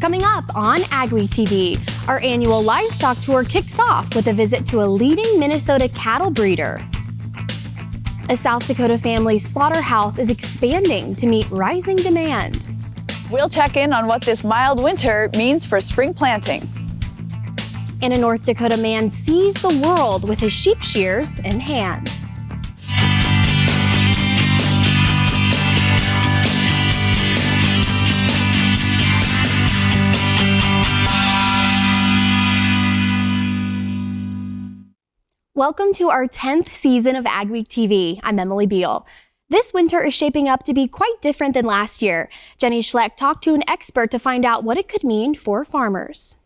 Coming up on AgweekTV, our annual livestock tour kicks off with a visit to a leading Minnesota cattle breeder. A South Dakota family's slaughterhouse is expanding to meet rising demand. We'll check in on what this mild winter means for spring planting. And a North Dakota man sees the world with his sheep shears in hand. Welcome to our 10th season of AgweekTV. I'm Emily Beal. This winter is shaping up to be quite different than last year. Jenny Schleck talked to an expert to find out what it could mean for farmers.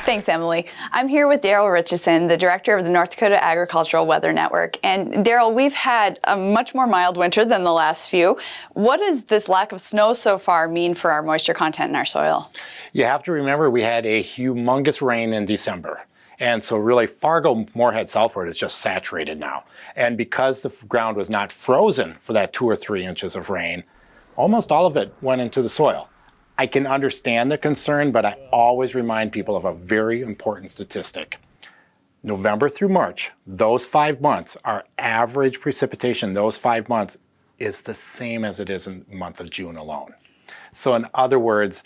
Thanks, Emily. I'm here with Daryl Richardson, the director of the North Dakota Agricultural Weather Network. And Daryl, we've had a much more mild winter than the last few. What does this lack of snow so far mean for our moisture content in our soil? You have to remember we had a humongous rain in December. And so really Fargo, Moorhead southward is just saturated now. And because the ground was not frozen for that 2 or 3 inches of rain, almost all of it went into the soil. I can understand the concern, but I always remind people of a very important statistic. November through March, those 5 months, our average precipitation, those 5 months, is the same as it is in the month of June alone. So in other words,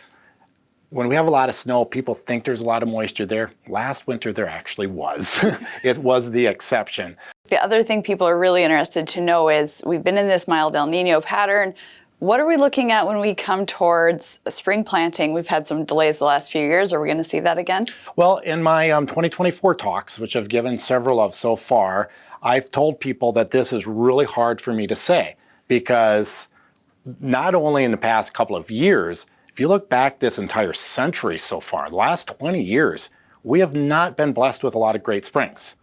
when we have a lot of snow, people think there's a lot of moisture there. Last winter, there actually was. It was the exception. The other thing people are really interested to know is we've been in this mild El Nino pattern. What are we looking at when we come towards spring planting? We've had some delays the last few years. Are we going to see that again? Well, in my 2024 talks, which I've given several of so far, I've told people that this is really hard for me to say because not only in the past couple of years, if you look back this entire century so far, the last 20 years, we have not been blessed with a lot of great springs.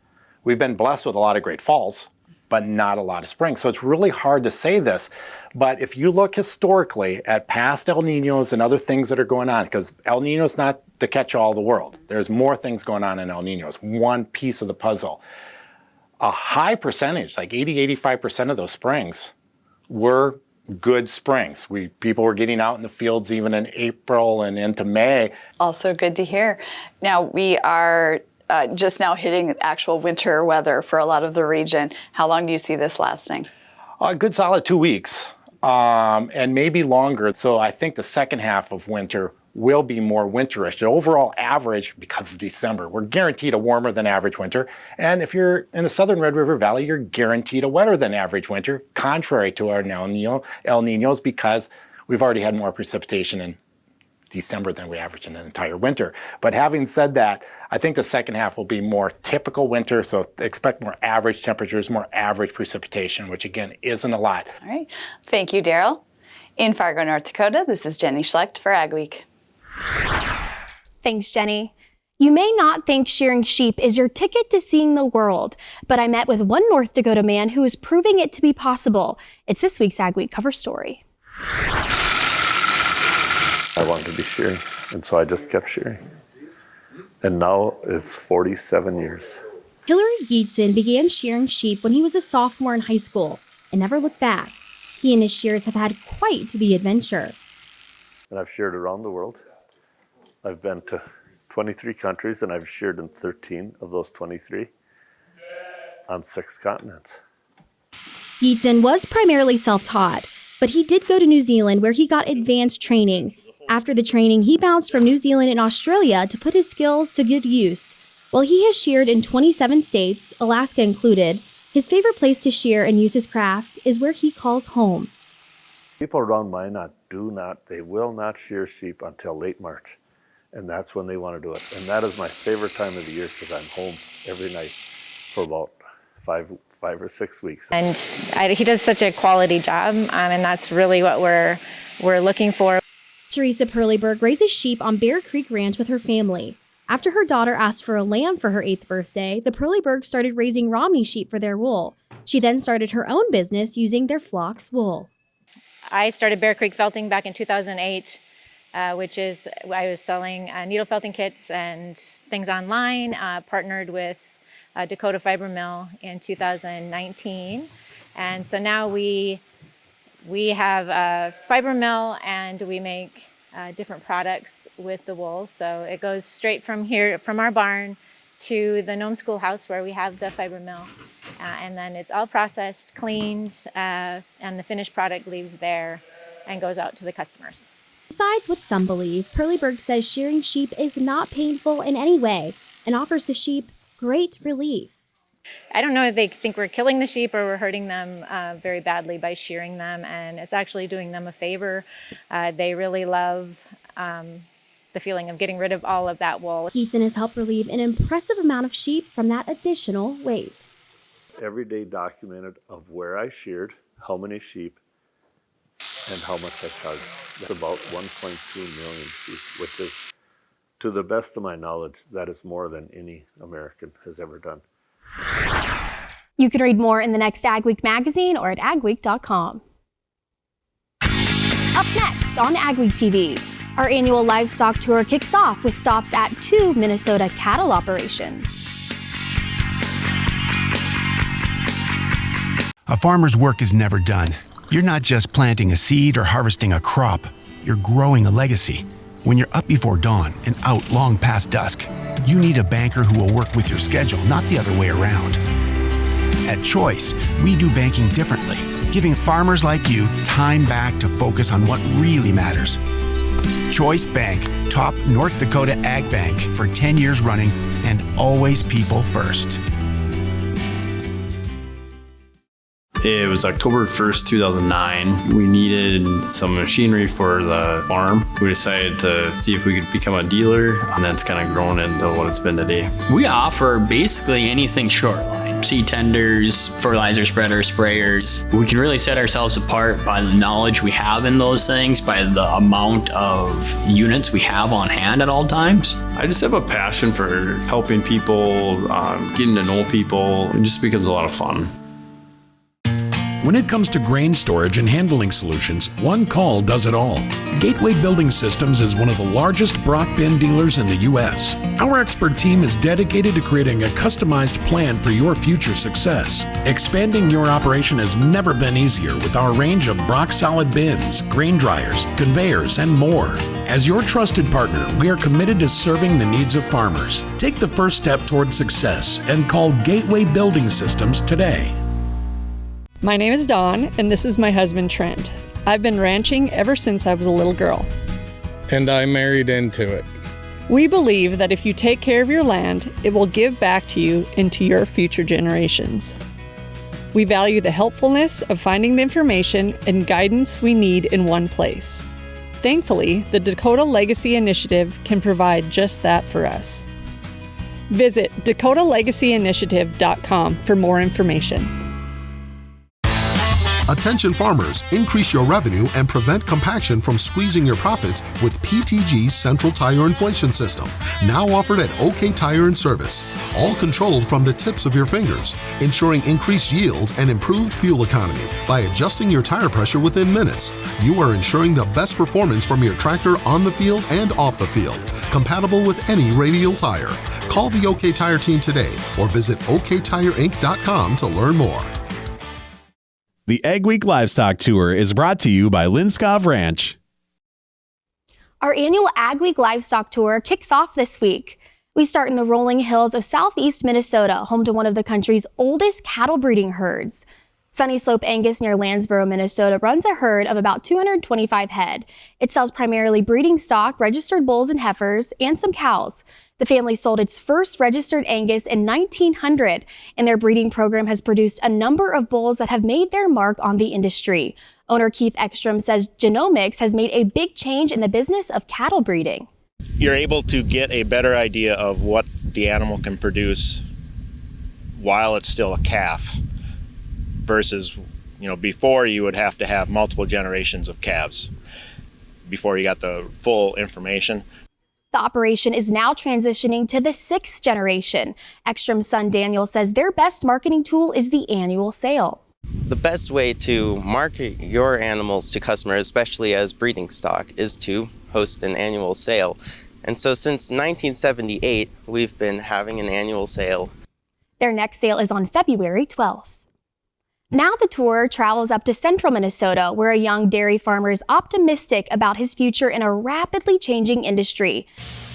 We've been blessed with a lot of great falls, but not a lot of springs. So it's really hard to say this. But if you look historically at past El Ninos and other things that are going on, because El Nino is not the catch-all of the world. There's more things going on in El Nino. It's one piece of the puzzle. A high percentage, like 80-85% of those springs were good springs. People were getting out in the fields even in April and into May. Also good to hear. Now we are just now hitting actual winter weather for a lot of the region. How long do you see this lasting? A good solid 2 weeks and maybe longer. So I think the second half of winter will be more winterish. The overall average, because of December, we're guaranteed a warmer than average winter. And if you're in the southern Red River Valley, you're guaranteed a wetter than average winter, contrary to our El Ninos, because we've already had more precipitation in December than we average in an entire winter. But having said that, I think the second half will be more typical winter, so expect more average temperatures, more average precipitation, which again isn't a lot. All right. Thank you, Daryl. In Fargo, North Dakota, this is Jenny Schlecht for AgWeek. Thanks, Jenny. You may not think shearing sheep is your ticket to seeing the world, but I met with one North Dakota man who is proving it to be possible. It's this week's AgWeek cover story. I wanted to be shearing, and so I just kept shearing. And now it's 47 years. Hillary Geetson began shearing sheep when he was a sophomore in high school and never looked back. He and his shears have had quite the adventure. And I've sheared around the world. I've been to 23 countries, and I've sheared in 13 of those 23 on 6 continents. Geetson was primarily self-taught, but he did go to New Zealand where he got advanced training. After the training, he bounced from New Zealand and Australia to put his skills to good use. While he has sheared in 27 states, Alaska included, his favorite place to shear and use his craft is where he calls home. People around Minot they will not shear sheep until late March. And that's when they want to do it. And that is my favorite time of the year because I'm home every night for about five or 6 weeks. And he does such a quality job, and that's really what we're looking for. Teresa Perleyberg raises sheep on Bear Creek Ranch with her family. After her daughter asked for a lamb for her 8th birthday, the Perleybergs started raising Romney sheep for their wool. She then started her own business using their flock's wool. I started Bear Creek Felting back in 2008, which is I was selling needle felting kits and things online, partnered with Dakota Fiber Mill in 2019. And so now we have a fiber mill and we make different products with the wool. So it goes straight from here, from our barn, to the Nome Schoolhouse where we have the fiber mill. And then it's all processed, cleaned, and the finished product leaves there and goes out to the customers. Besides what some believe, Pearlieberg says shearing sheep is not painful in any way and offers the sheep great relief. I don't know if they think we're killing the sheep or we're hurting them very badly by shearing them, and it's actually doing them a favor. They really love the feeling of getting rid of all of that wool. Eaton has helped relieve an impressive amount of sheep from that additional weight. Every day documented of where I sheared, how many sheep, and how much I charged. That's about 1.2 million sheep, which is, to the best of my knowledge, that is more than any American has ever done. You can read more in the next AgWeek magazine or at AgWeek.com. Up next on AgweekTV, our annual livestock tour kicks off with stops at 2 Minnesota cattle operations. A farmer's work is never done. You're not just planting a seed or harvesting a crop. You're growing a legacy. When you're up before dawn and out long past dusk, you need a banker who will work with your schedule, not the other way around. At Choice, we do banking differently, giving farmers like you time back to focus on what really matters. Choice Bank, top North Dakota Ag Bank for 10 years running, and always people first. It was October 1st, 2009. We needed some machinery for the farm. We decided to see if we could become a dealer, and that's kind of grown into what it's been today. We offer basically anything short line. Seed tenders, fertilizer spreaders, sprayers. We can really set ourselves apart by the knowledge we have in those things, by the amount of units we have on hand at all times. I just have a passion for helping people, getting to know people. It just becomes a lot of fun. When it comes to grain storage and handling solutions, one call does it all. Gateway Building Systems is one of the largest Brock bin dealers in the U.S. Our expert team is dedicated to creating a customized plan for your future success. Expanding your operation has never been easier with our range of Brock solid bins, grain dryers, conveyors, and more. As your trusted partner, we are committed to serving the needs of farmers. Take the first step toward success and call Gateway Building Systems today. My name is Dawn, and this is my husband, Trent. I've been ranching ever since I was a little girl. And I married into it. We believe that if you take care of your land, it will give back to you and to your future generations. We value the helpfulness of finding the information and guidance we need in one place. Thankfully, the Dakota Legacy Initiative can provide just that for us. Visit DakotaLegacyInitiative.com for more information. Attention farmers, increase your revenue and prevent compaction from squeezing your profits with PTG's Central Tire Inflation System, now offered at OK Tire and Service. All controlled from the tips of your fingers, ensuring increased yield and improved fuel economy by adjusting your tire pressure within minutes. You are ensuring the best performance from your tractor on the field and off the field, compatible with any radial tire. Call the OK Tire team today or visit oktireinc.com to learn more. The AgWeek Livestock Tour is brought to you by Linskov Ranch. Our annual AgWeek Livestock Tour kicks off this week. We start in the rolling hills of southeast Minnesota, home to one of the country's oldest cattle breeding herds. Sunny Slope Angus near Landsboro, Minnesota runs a herd of about 225 head. It sells primarily breeding stock, registered bulls and heifers, and some cows. The family sold its first registered Angus in 1900, and their breeding program has produced a number of bulls that have made their mark on the industry. Owner Keith Ekstrom says genomics has made a big change in the business of cattle breeding. You're able to get a better idea of what the animal can produce while it's still a calf versus, before you would have to have multiple generations of calves before you got the full information. The operation is now transitioning to the 6th generation. Ekstrom's son Daniel says their best marketing tool is the annual sale. The best way to market your animals to customers, especially as breeding stock, is to host an annual sale. And so since 1978, we've been having an annual sale. Their next sale is on February 12th. Now the tour travels up to central Minnesota, where a young dairy farmer is optimistic about his future in a rapidly changing industry.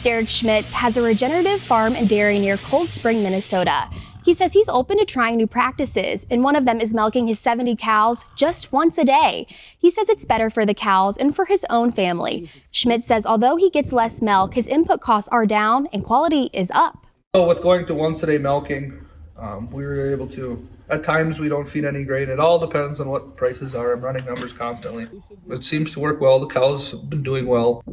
Derek Schmitz has a regenerative farm and dairy near Cold Spring, Minnesota. He says he's open to trying new practices, and one of them is milking his 70 cows just once a day. He says it's better for the cows and for his own family. Schmitz says although he gets less milk, his input costs are down and quality is up. So with going to once a day milking, we were able to, at times we don't feed any grain. It all depends on what prices are. I'm running numbers constantly. It seems to work well. The cows have been doing well.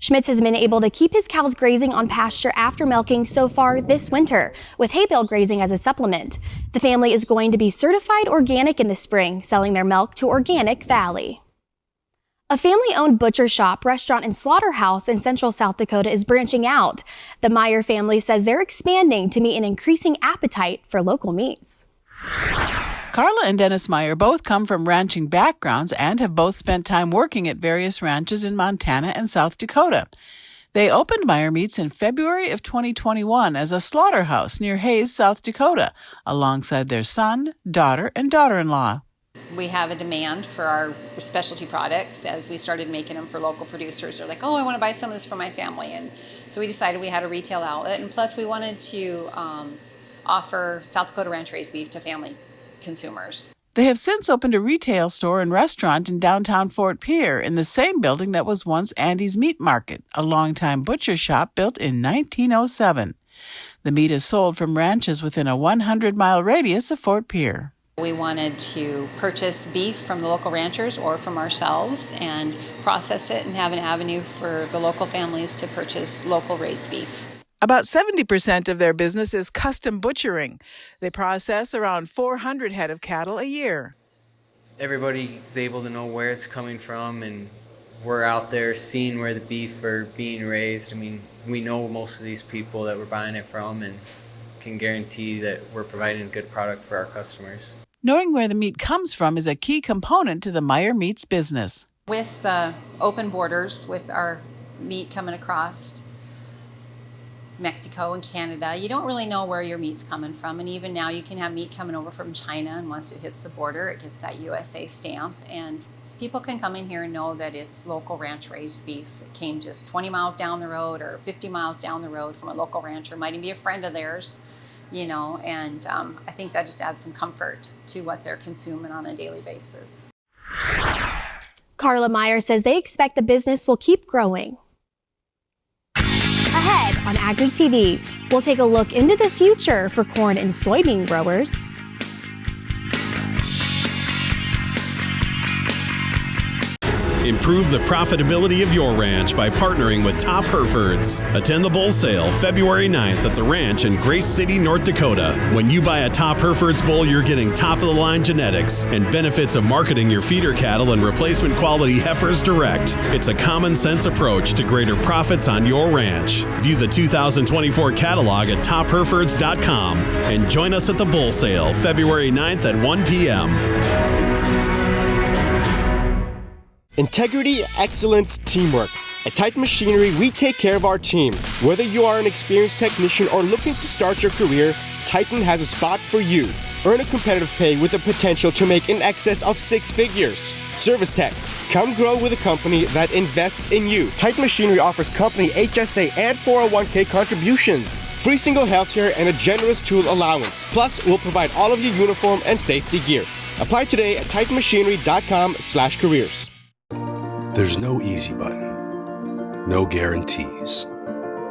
Schmitz has been able to keep his cows grazing on pasture after milking so far this winter, with hay bale grazing as a supplement. The family is going to be certified organic in the spring, selling their milk to Organic Valley. A family-owned butcher shop, restaurant, and slaughterhouse in central South Dakota is branching out. The Meyer family says they're expanding to meet an increasing appetite for local meats. Carla and Dennis Meyer both come from ranching backgrounds and have both spent time working at various ranches in Montana and South Dakota. They opened Meyer Meats in February of 2021 as a slaughterhouse near Hayes, South Dakota, alongside their son, daughter, and daughter-in-law. We have a demand for our specialty products. As we started making them for local producers, they're like, oh, I want to buy some of this for my family. And so we decided we had a retail outlet, and plus we wanted to offer South Dakota ranch-raised beef to family consumers. They have since opened a retail store and restaurant in downtown Fort Pierre in the same building that was once Andy's Meat Market, a longtime butcher shop built in 1907. The meat is sold from ranches within a 100-mile radius of Fort Pierre. We wanted to purchase beef from the local ranchers or from ourselves and process it and have an avenue for the local families to purchase local raised beef. About 70% of their business is custom butchering. They process around 400 head of cattle a year. Everybody is able to know where it's coming from, and we're out there seeing where the beef are being raised. I mean, we know most of these people that we're buying it from and can guarantee that we're providing a good product for our customers. Knowing where the meat comes from is a key component to the Meyer Meats business. With the open borders, with our meat coming across Mexico and Canada, you don't really know where your meat's coming from. And even now you can have meat coming over from China, and once it hits the border, it gets that USA stamp. And people can come in here and know that it's local ranch-raised beef. It came just 20 miles down the road or 50 miles down the road from a local rancher. Might even be a friend of theirs, you know, and I think that just adds some comfort to what they're consuming on a daily basis. Carla Meyer says they expect the business will keep growing. Ahead on AgweekTV, we'll take a look into the future for corn and soybean growers. Improve the profitability of your ranch by partnering with Top Herefords. Attend the bull sale February 9th at the ranch in Grace City, North Dakota. When you buy a Top Herefords bull, you're getting top-of-the-line genetics and benefits of marketing your feeder cattle and replacement quality heifers direct. It's a common-sense approach to greater profits on your ranch. View the 2024 catalog at topherefords.com and join us at the bull sale February 9th at 1 p.m. Integrity, excellence, teamwork. At Titan Machinery, we take care of our team. Whether you are an experienced technician or looking to start your career, Titan has a spot for you. Earn a competitive pay with the potential to make in excess of 6 figures. Service techs, come grow with a company that invests in you. Titan Machinery offers company HSA and 401k contributions, free single healthcare, and a generous tool allowance. Plus, we'll provide all of your uniform and safety gear. Apply today at titanmachinery.com/careers. There's no easy button, no guarantees,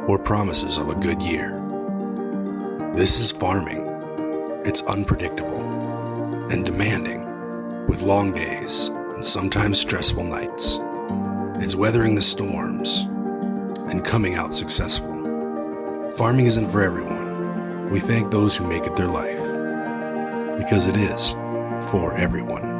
or promises of a good year. This is farming. It's unpredictable and demanding, with long days and sometimes stressful nights. It's weathering the storms and coming out successful. Farming isn't for everyone. We thank those who make it their life, because it is for everyone.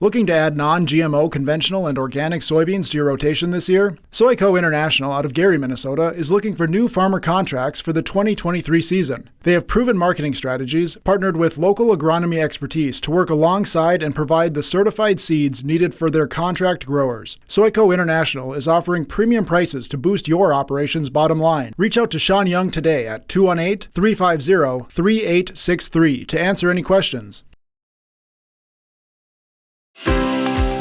Looking to add non-GMO conventional and organic soybeans to your rotation this year? Soyco International out of Gary, Minnesota is looking for new farmer contracts for the 2023 season. They have proven marketing strategies, partnered with local agronomy expertise to work alongside and provide the certified seeds needed for their contract growers. Soyco International is offering premium prices to boost your operations' bottom line. Reach out to Sean Young today at 218-350-3863 to answer any questions.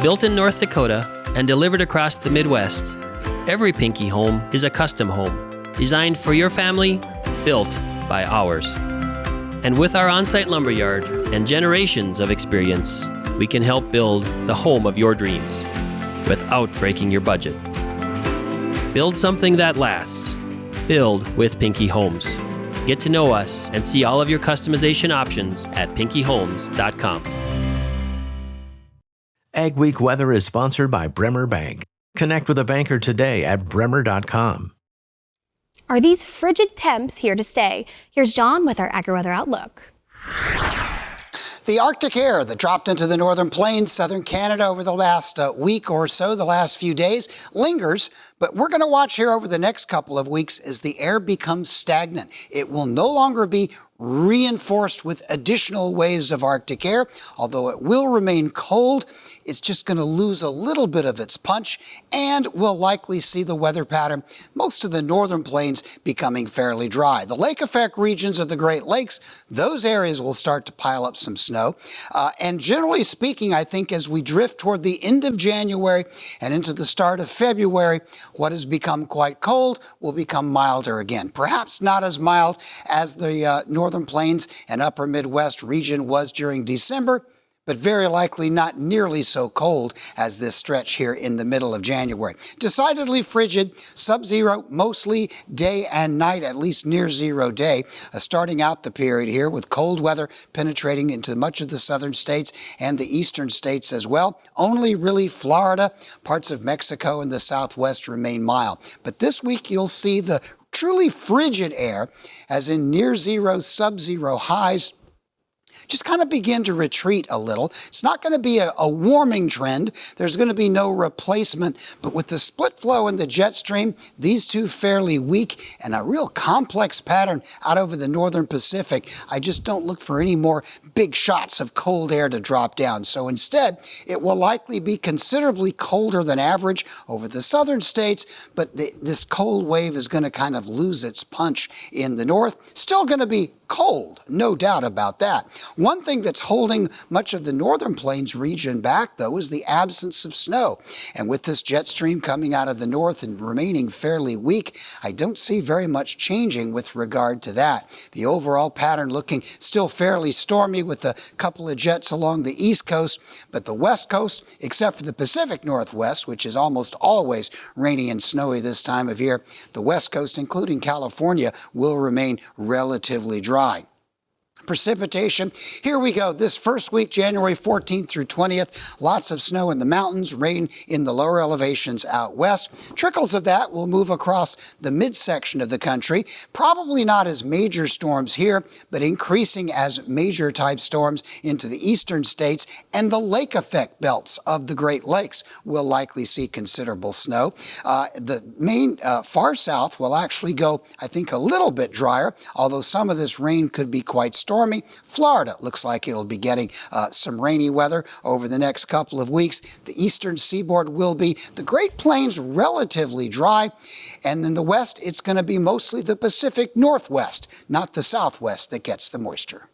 Built in North Dakota and delivered across the Midwest, every Pinky home is a custom home, designed for your family, built by ours. And with our on-site lumberyard and generations of experience, we can help build the home of your dreams without breaking your budget. Build something that lasts. Build with Pinky Homes. Get to know us and see all of your customization options at pinkyhomes.com. AgWeek weather is sponsored by Bremer Bank. Connect with a banker today at bremer.com. Are these frigid temps here to stay? Here's John with our AgriWeather Outlook. The Arctic air that dropped into the northern plains, southern Canada over the last week or so, the last few days, lingers, but we're going to watch here over the next couple of weeks as the air becomes stagnant. It will no longer be reinforced with additional waves of Arctic air, although it will remain cold. It's just going to lose a little bit of its punch, and we'll likely see the weather pattern, most of the northern plains becoming fairly dry. The lake effect regions of the Great Lakes, those areas will start to pile up some snow. And generally speaking, I think as we drift toward the end of January and into the start of February, what has become quite cold will become milder again. Perhaps not as mild as the northern plains and upper Midwest region was during December, but very likely not nearly so cold as this stretch here in the middle of January. Decidedly frigid, sub-zero, mostly day and night, at least near zero day, starting out the period here with cold weather penetrating into much of the southern states and the eastern states as well. Only really Florida, parts of Mexico and the southwest remain mild. But this week you'll see the truly frigid air, as in near zero, sub-zero highs, just kind of begin to retreat a little. It's not going to be a warming trend. There's going to be no replacement. But with the split flow and the jet stream, these two fairly weak and a real complex pattern out over the northern Pacific, I just don't look for any more big shots of cold air to drop down. So instead, it will likely be considerably colder than average over the southern states, but this cold wave is going to kind of lose its punch in the north. Still going to be cold, no doubt about that. One thing that's holding much of the northern plains region back, though, is the absence of snow. And with this jet stream coming out of the north and remaining fairly weak, I don't see very much changing with regard to that. The overall pattern looking still fairly stormy with a couple of jets along the east coast, but the west coast, except for the Pacific Northwest, which is almost always rainy and snowy this time of year, the west coast, including California, will remain relatively dry. Precipitation, here we go. This first week, January 14th through 20th, lots of snow in the mountains, rain in the lower elevations out west. Trickles of that will move across the midsection of the country. Probably not as major storms here, but increasing as major type storms into the eastern states, and the lake effect belts of the Great Lakes will likely see considerable snow. The main far south will actually go, I think, a little bit drier, although some of this rain could be quite stormy. Florida looks like it'll be getting some rainy weather over the next couple of weeks. The eastern seaboard will be. The Great Plains relatively dry. And in the west, it's going to be mostly the Pacific Northwest, not the Southwest, that gets the moisture.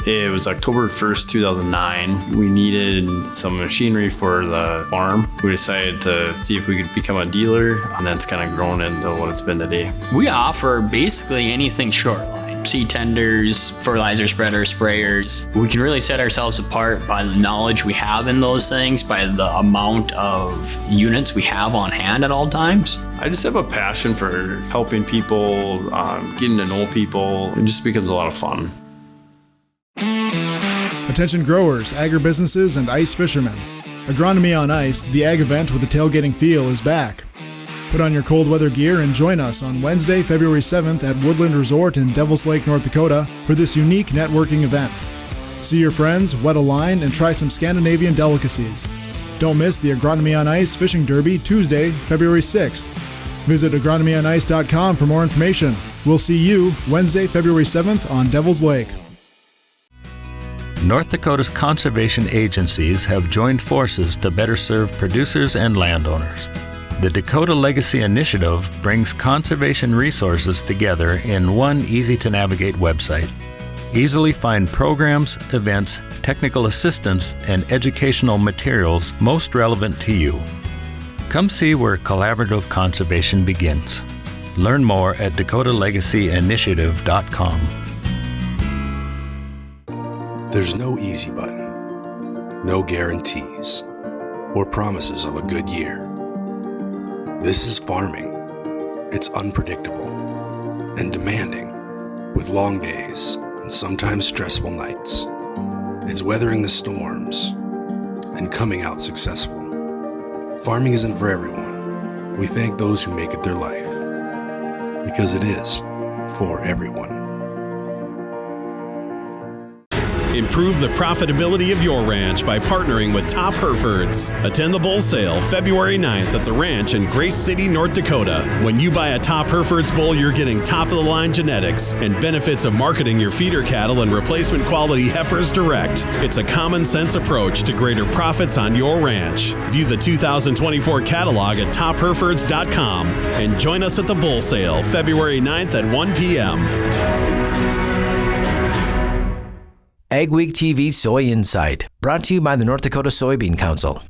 It was October 1st, 2009. We needed some machinery for the farm. We decided to see if we could become a dealer, and that's kind of grown into what it's been today. We offer basically anything short line. Seed tenders, fertilizer spreaders, sprayers. We can really set ourselves apart by the knowledge we have in those things, by the amount of units we have on hand at all times. I just have a passion for helping people, getting to know people. It just becomes a lot of fun. Attention growers, agribusinesses, and ice fishermen. Agronomy on Ice, the ag event with a tailgating feel, is back. Put on your cold weather gear and join us on Wednesday, February 7th at Woodland Resort in Devils Lake, North Dakota for this unique networking event. See your friends, wet a line, and try some Scandinavian delicacies. Don't miss the Agronomy on Ice Fishing Derby Tuesday, February 6th. Visit agronomyonice.com for more information. We'll see you Wednesday, February 7th on Devil's Lake. North Dakota's conservation agencies have joined forces to better serve producers and landowners. The Dakota Legacy Initiative brings conservation resources together in one easy-to-navigate website. Easily find programs, events, technical assistance, and educational materials most relevant to you. Come see where collaborative conservation begins. Learn more at dakotalegacyyinitiative.com. There's no easy button, no guarantees, or promises of a good year. This is farming. It's unpredictable and demanding, with long days and sometimes stressful nights. It's weathering the storms and coming out successful. Farming isn't for everyone. We thank those who make it their life, because it is for everyone. Improve the profitability of your ranch by partnering with Top Herefords. Attend the bull sale February 9th at the ranch in Grace City, North Dakota. When you buy a Top Herefords bull, you're getting top-of-the-line genetics and benefits of marketing your feeder cattle and replacement quality heifers direct. It's a common-sense approach to greater profits on your ranch. View the 2024 catalog at topherefords.com and join us at the bull sale February 9th at 1 p.m. AgweekTV Soy Insight, brought to you by the North Dakota Soybean Council.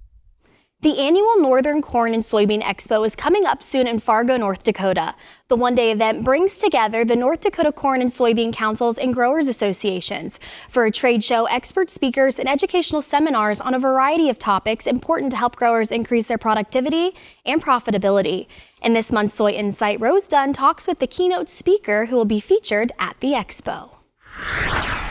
The annual Northern Corn and Soybean Expo is coming up soon in Fargo, North Dakota. The one-day event brings together the North Dakota Corn and Soybean Councils and Growers Associations for a trade show, expert speakers, and educational seminars on a variety of topics important to help growers increase their productivity and profitability. In this month's Soy Insight, Rose Dunn talks with the keynote speaker who will be featured at the expo.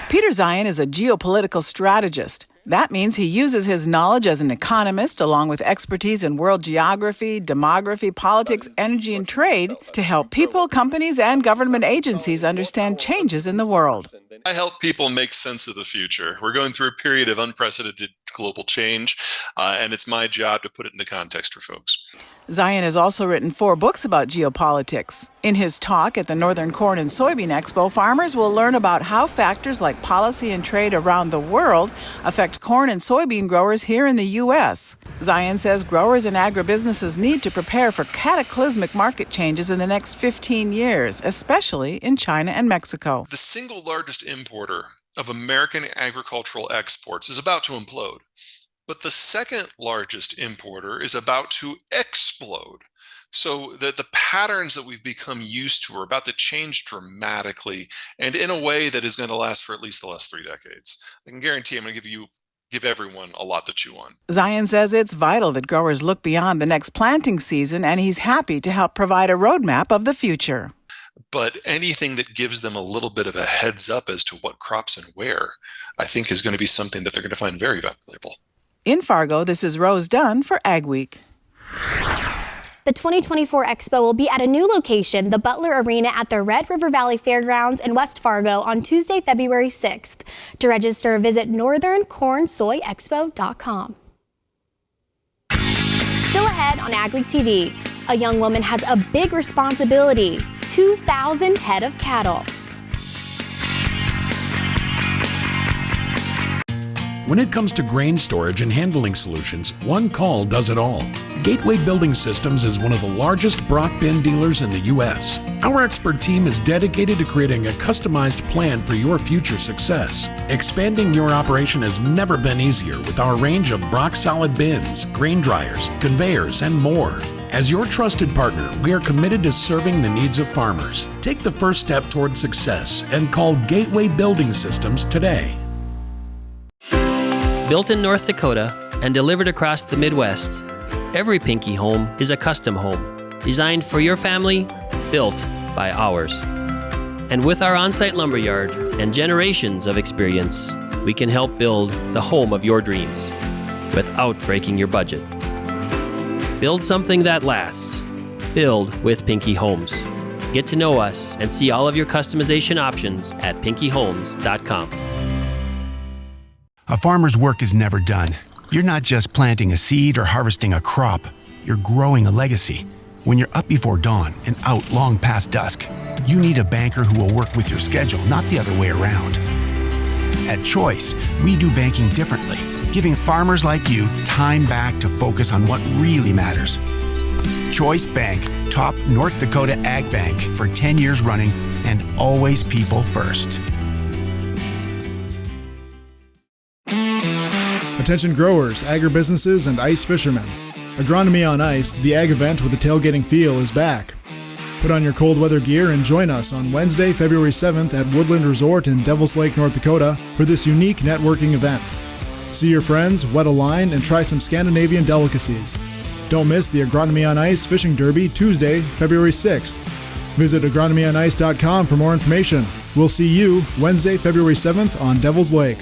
Peter Zion is a geopolitical strategist. That means he uses his knowledge as an economist, along with expertise in world geography, demography, politics, energy, and trade, to help people, companies, and government agencies understand changes in the world. I help people make sense of the future. We're going through a period of unprecedented global change, and it's my job to put it into context for folks. Zion has also written 4 books about geopolitics. In his talk at the Northern Corn and Soybean Expo, farmers will learn about how factors like policy and trade around the world affect corn and soybean growers here in the U.S. Zion says growers and agribusinesses need to prepare for cataclysmic market changes in the next 15 years, especially in China and Mexico. The single largest importer of American agricultural exports is about to implode. But the second largest importer is about to explode. So the patterns that we've become used to are about to change dramatically and in a way that is going to last for at least the last 3 decades. I can guarantee I'm going to give everyone a lot to chew on. Zion says it's vital that growers look beyond the next planting season, and he's happy to help provide a roadmap of the future. But anything that gives them a little bit of a heads up as to what crops and where, I think is going to be something that they're going to find very valuable. In Fargo, this is Rose Dunn for AgWeek. The 2024 Expo will be at a new location, the Butler Arena at the Red River Valley Fairgrounds in West Fargo on Tuesday, February 6th. To register, visit northerncornsoyexpo.com. Still ahead on AgweekTV, a young woman has a big responsibility, 2,000 head of cattle. When it comes to grain storage and handling solutions, one call does it all. Gateway Building Systems is one of the largest Brock bin dealers in the U.S. Our expert team is dedicated to creating a customized plan for your future success. Expanding your operation has never been easier with our range of Brock solid bins, grain dryers, conveyors, and more. As your trusted partner, we are committed to serving the needs of farmers. Take the first step toward success and call Gateway Building Systems today. Built in North Dakota and delivered across the Midwest, every Pinky home is a custom home, designed for your family, built by ours. And with our on-site lumberyard and generations of experience, we can help build the home of your dreams without breaking your budget. Build something that lasts. Build with Pinky Homes. Get to know us and see all of your customization options at pinkyhomes.com. A farmer's work is never done. You're not just planting a seed or harvesting a crop. You're growing a legacy. When you're up before dawn and out long past dusk, you need a banker who will work with your schedule, not the other way around. At Choice, we do banking differently, giving farmers like you time back to focus on what really matters. Choice Bank, top North Dakota Ag Bank for 10 years running, and always people first. Attention growers, agribusinesses, and ice fishermen. Agronomy on Ice, the ag event with a tailgating feel, is back. Put on your cold weather gear and join us on Wednesday, February 7th at Woodland Resort in Devils Lake, North Dakota for this unique networking event. See your friends, wet a line, and try some Scandinavian delicacies. Don't miss the Agronomy on Ice Fishing Derby Tuesday, February 6th. Visit agronomyonice.com for more information. We'll see you Wednesday, February 7th on Devils Lake.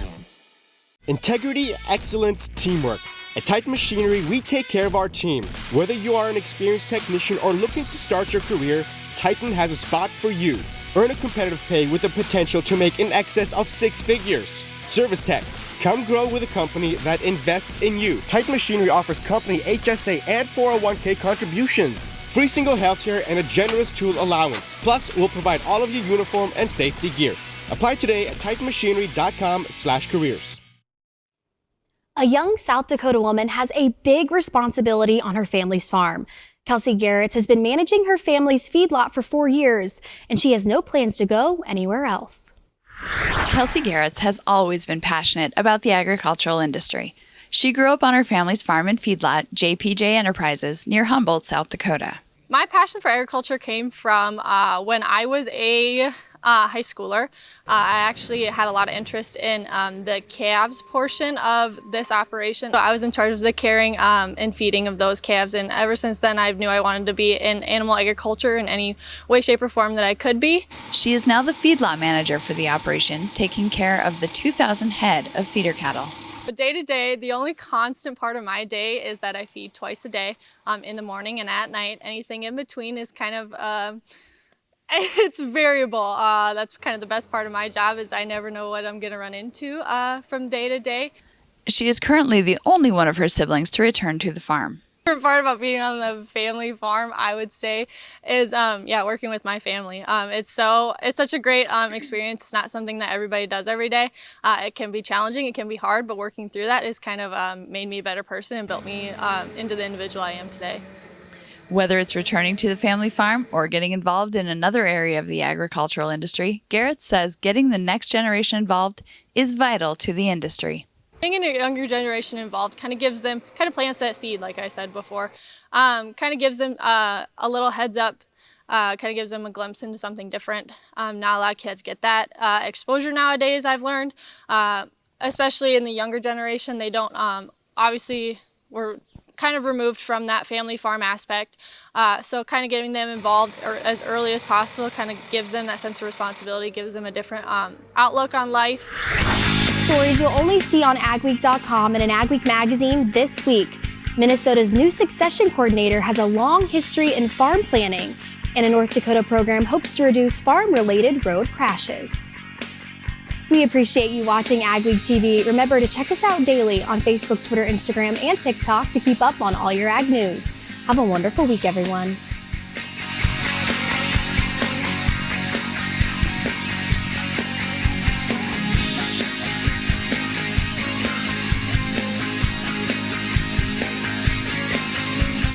Integrity, excellence, teamwork. At Titan Machinery, we take care of our team. Whether you are an experienced technician or looking to start your career, Titan has a spot for you. Earn a competitive pay with the potential to make in excess of 6 figures. Service techs, come grow with a company that invests in you. Titan Machinery offers company HSA and 401k contributions, free single healthcare, and a generous tool allowance. Plus, we'll provide all of your uniform and safety gear. Apply today at titanmachinery.com/careers. A young South Dakota woman has a big responsibility on her family's farm. Kelsey Garretts has been managing her family's feedlot for 4 years, and she has no plans to go anywhere else. Kelsey Garretts has always been passionate about the agricultural industry. She grew up on her family's farm and feedlot, JPJ Enterprises, near Humboldt, South Dakota. My passion for agriculture came from when I was a high schooler. I actually had a lot of interest in the calves portion of this operation. So I was in charge of the caring and feeding of those calves, and ever since then I knew I wanted to be in animal agriculture in any way, shape, or form that I could be. She is now the feedlot manager for the operation, taking care of the 2,000 head of feeder cattle. But day to day, the only constant part of my day is that I feed twice a day, in the morning and at night. Anything in between is kind of it's variable. That's kind of the best part of my job, is I never know what I'm going to run into from day to day. She is currently the only one of her siblings to return to the farm. The favorite part about being on the family farm, I would say, is working with my family. It's such a great experience. It's not something that everybody does every day. It can be challenging, it can be hard, but working through that has kind of made me a better person and built me into the individual I am today. Whether it's returning to the family farm or getting involved in another area of the agricultural industry, Garretts says getting the next generation involved is vital to the industry. Getting a younger generation involved kind of plants that seed, like I said before. Kind of gives them a little heads up, kind of gives them a glimpse into something different. Not a lot of kids get that exposure nowadays, I've learned. Especially in the younger generation, they don't, obviously, we're kind of removed from that family farm aspect. So kind of getting them involved as early as possible kind of gives them that sense of responsibility, gives them a different outlook on life. Stories you'll only see on AgWeek.com and in AgWeek magazine this week. Minnesota's new succession coordinator has a long history in farm planning, and a North Dakota program hopes to reduce farm-related road crashes. We appreciate you watching AgWeek TV. Remember to check us out daily on Facebook, Twitter, Instagram, and TikTok to keep up on all your ag news. Have a wonderful week, everyone.